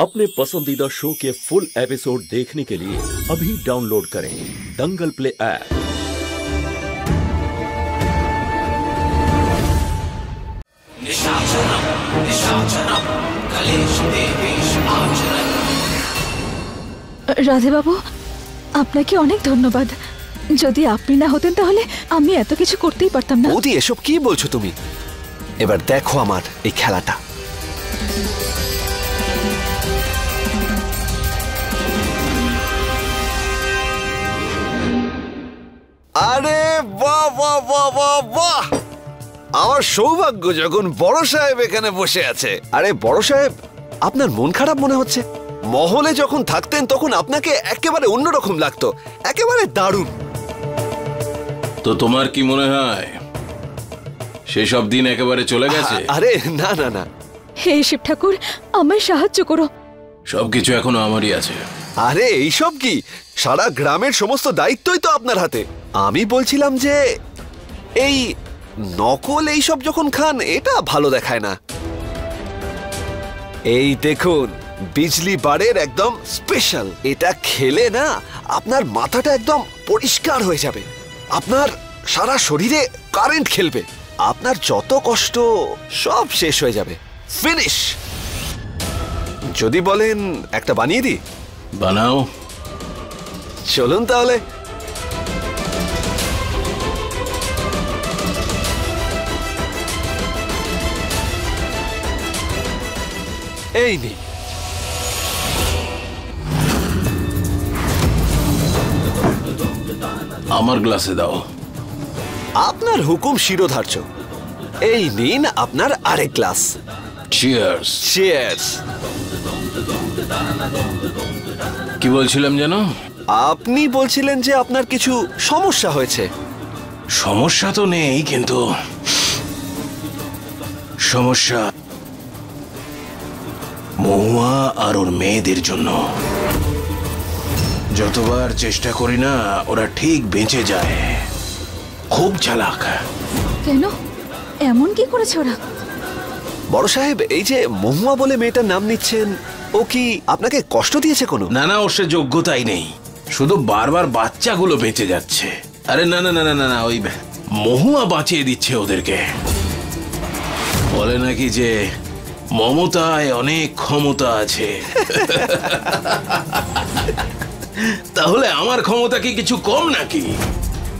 अपने पसंदीदा शो के फुल एपिसोड देखने के लिए अभी डाउनलोड करें दंगल प्ले ऐप। রাধে বাবু, আপনাকে অনেক ধন্যবাদ। যদি আপনি না হতেন তাহলে আমি এত কিছু করতেই পারতাম না। বৌদি, এসব কি বলছো তুমি? এবার দেখো আমার এই খেলাটা। আরে বাহ বাহ বাহ বাহ বাহ! আমার সৌভাগ্য যখন বড় সাহেব এখানে বসে আছে। আরে বড় সাহেব, আপনার মন খারাপ মনে হচ্ছে। মহলে যখন থাকতেন তখন আপনাকে একেবারে অন্যরকম লাগতো, একেবারে দারুণ। তো তোমার কি মনে হয় সেসব দিন একেবারে চলে গেছে? আরে না না না, হে শিব ঠাকুর, আমায় সাহায্য করো। সবকিছু এখনো আমারই আছে। আরে এইসব কি, সারা গ্রামের সমস্ত দায়িত্বই তো আপনার হাতে। আমি বলছিলাম যে এই নকল এইসব যখন খান এটা ভালো দেখায় না। এই দেখুন, বিজলি বাড়ের একদম স্পেশাল। এটা খেলে না আপনার মাথাটা একদম পরিষ্কার হয়ে যাবে, আপনার সারা শরীরে কারেন্ট খেলবে, আপনার যত কষ্ট সব শেষ হয়ে যাবে। ফিনিশ। যদি বলেন একটা বানিয়ে দিই? বানাও। চলুন তাহলে। এই নে। আমার গ্লাসে দাও। আপনার হুকুম শিরোধার্য। এই নিন আপনার আরেক গ্লাস। চিয়ার্স। চিয়ার্স। কি বলছিলাম যেন? আপনি বলছিলেন যে আপনার কিছু সমস্যা হয়েছে। সমস্যা তো নেই, কিন্তু সমস্যা মহুয়া আর ওর মেয়েদের জন্য। যতবার চেষ্টা করি না ওরা ঠিক বেঁচে যায়। খুব চালাক। কেন? এমন কি করেছে ওরা? বড় সাহেব, এই যে মহুয়া বলে মেয়েটার নাম নিচ্ছেন, ও কি আপনাকে কষ্ট দিয়েছে কোনো? না না, ওর সে যোগ্যতাই নেই, শুধু বারবার বাচ্চাগুলো বেঁচে যাচ্ছে। আরে না না না না না, ওই মহুয়া বাঁচিয়ে দিচ্ছে ওদেরকে। বলে নাকি যে মমতায় অনেক ক্ষমতা আছে। তাহলে আমার ক্ষমতা কি কিছু কম নাকি?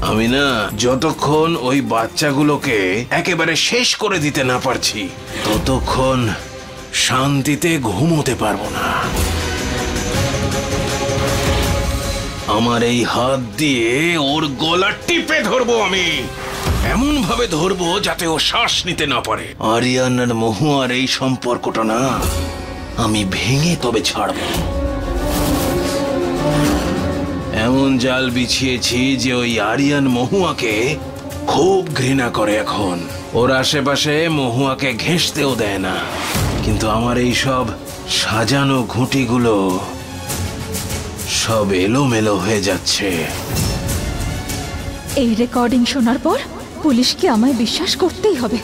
আমি না যতক্ষণ ওই বাচ্চাগুলোকে একেবারে শেষ করে দিতে না পারছি ততক্ষণ শান্তিতে ঘুমোতে পারবো না। আমার এই হাত দিয়ে ওর গলা টিপে ধরবো আমি, এমন ভাবে ধরবো যাতে ও শ্বাস নিতে না পারে। আরিয়ান আর মহুয়ার এই সম্পর্কটা না আমি ভেঙে তবে ছাড়বো। এমন জাল বিছিয়েছি যে ওই আরিয়ান মহুয়াকে খুব ঘৃণা করে। এখন ওর আশেপাশে মহুয়াকে ঘেঁষতেও দেয় না, কিন্তু আমার এই সব সাজানো ঘুঁটিগুলো সব এলোমেলো হয়ে যাচ্ছে। এই রেকর্ডিং শোনার পর পুলিশকে আমায় বিশ্বাস করতেই হবে।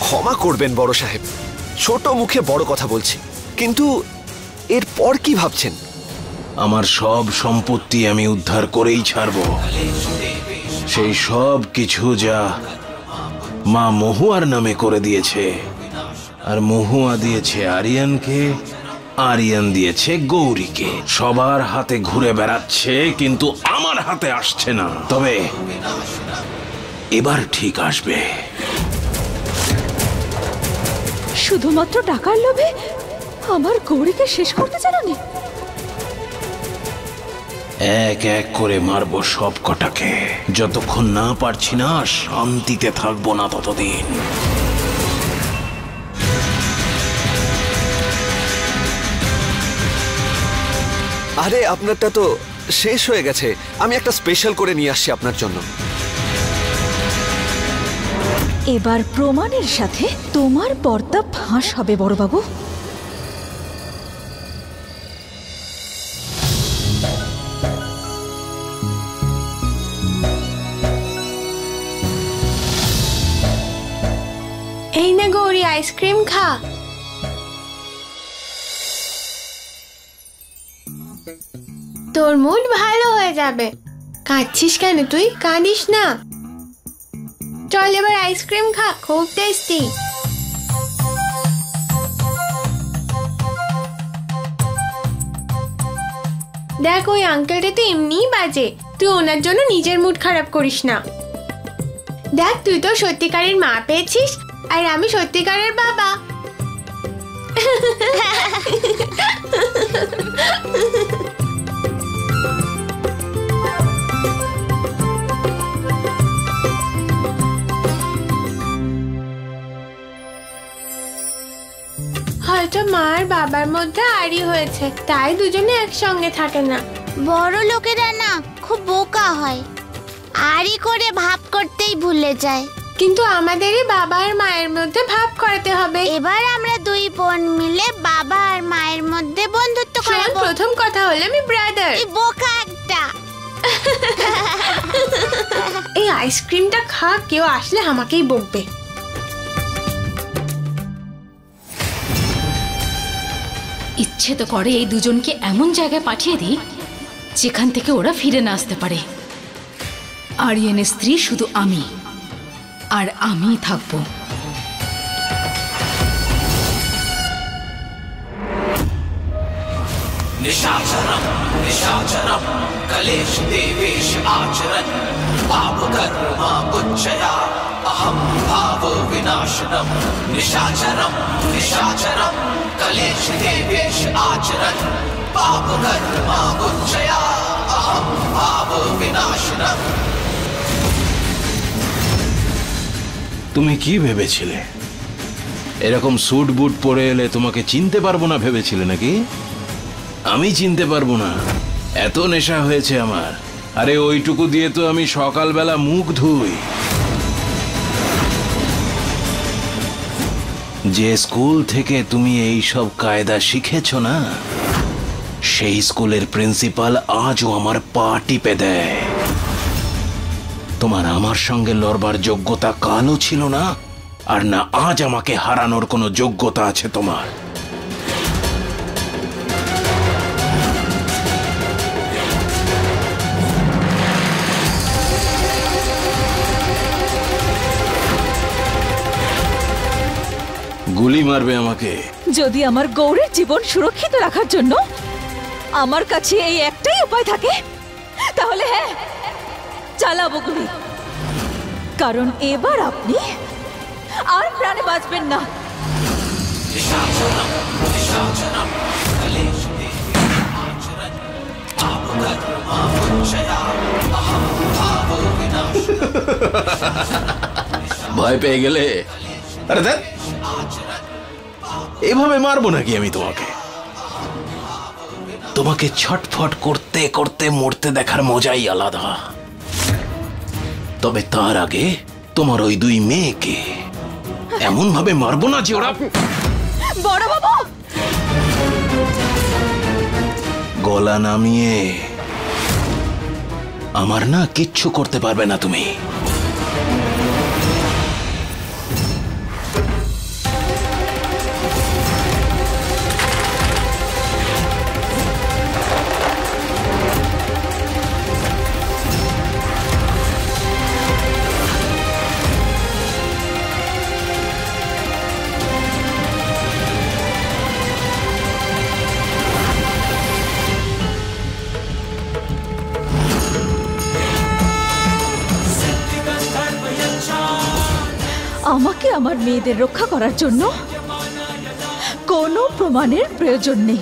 ক্ষমা করবেন বড় সাহেব, ছোট মুখে বড় কথা বলছি, কিন্তু এরপর কি ভাবছেন? আমার সব সম্পত্তি আমি উদ্ধার করেই ছাড়বো। সেই সব কিছু যা মা মহুয়ার নামে করে দিয়েছে, আর মহুয়া দিয়েছে আরিয়ানকে, আরিয়ান দিয়েছে গৌরীকে। সবার হাতে ঘুরে বেড়াচ্ছে, কিন্তু আমার হাতে আসছে না। তবে এবার ঠিক আসবে। শুধুমাত্র টাকার লোভে আমার গৌরীকে শেষ করতে চালানি? এক এক করে মারবো সব কটাকে। যতক্ষণ না পারছি না শান্তিতে থাকবো না ততদিন। আরে আপনারটা তো শেষ হয়ে গেছে, আমি একটা স্পেশাল করে নিয়ে আসছি আপনার জন্য। এবার প্রমাণের সাথে তোমার পর্দা ফাঁস হবে বড়বাবু। এই না গৌরী আইসক্রিম খা। তোর মুড ভালো হয়ে যাবে। কাঁদছিস কেন তুই? কাঁদিস না, চল এবার আইসক্রিম খা, খুব টেস্টি। দেখ ওই আঙ্কেলটা তো এমনিই বাজে, তুই ওনার জন্য নিজের মুড খারাপ করিস না। দেখ তুই তো সত্যিকারের মা পেয়েছিস আর আমি সত্যিকারের বাবা। হয়তো মা আর বাবার মধ্যে আড়ি হয়েছে, তাই দুজনে একসঙ্গে থাকে না। বড় লোকেরা না খুব বোকা হয়, আড়ি করে ভাব করতেই ভুলে যায়। কিন্তু আমাদেরই বাবা আর মায়ের মধ্যে ভাব করাতে হবে। এবার আমরা দুই বোন মিলে বাবা আর মায়ের মধ্যে বন্ধুত্ব করব। প্রথম কথা হলো আমি ব্রাদার। এই বোকা একটা। এই আইসক্রিমটা খা, কেউ আসলে আমাকেই বকবে। ইচ্ছে তো করে এই দুজনকে এমন জায়গায় পাঠিয়ে দিই যেখান থেকে ওরা ফিরে না আসতে পারে। আরিয়ানের স্ত্রী শুধু আমি, আর আমিই থাকবো। निशाचरम निशाचरम कलेश देवेश आचरन पाप कर्मा बुच्चया अहम भाव विनाशनम निशाचरम निशाचरम कलेश देवेश आचरन पाप कर्मा बुच्चया अहम भाव विनाशनम। তুমি কি ভেবেছিলে এরকম স্যুট বুট পরে এলে তোমাকে চিনতে পারবো না ভেবেছিলে নাকি? আমি চিনতে পারবো না, এত নেশা হয়েছে আমার। আরে ওইটুকু দিয়ে তো আমি সকালবেলা মুখ ধুই। যে স্কুল থেকে তুমি এই সব কায়দা শিখেছ না, সেই স্কুলের প্রিন্সিপাল আজও আমার পা টিপে দেয়। তোমার আমার সঙ্গে লড়বার যোগ্যতা কালও ছিল না, আর না আজ আমাকে হারানোর কোনো যোগ্যতা আছে তোমার। গুলি মারবে আমাকে? যদি আমার গৌরের জীবন সুরক্ষিত রাখার জন্য আমার কাছে এই একটাই উপায় থাকে, তাহলে হ্যাঁ, চালাবো গুলি। কারণ এবার আপনি আর প্রাণে বাঁচবেন না। ভয় পেয়ে গেলে? আরে দেখ, এভাবে মারবো নাকি আমি তোমাকে? তোমাকে ছটফট করতে করতে মরতে দেখার মজাই আলাদা। তবে তার আগে তোমার ওই দুই মেয়েকে এমন ভাবে মারবো না যে ওরা বড় বাবু গলা নামিয়ে আমার না কিচ্ছু করতে পারবে না তুমি। আমাকে আমার মেয়েদের রক্ষা করার জন্য কোনো প্রমাণের প্রয়োজন নেই।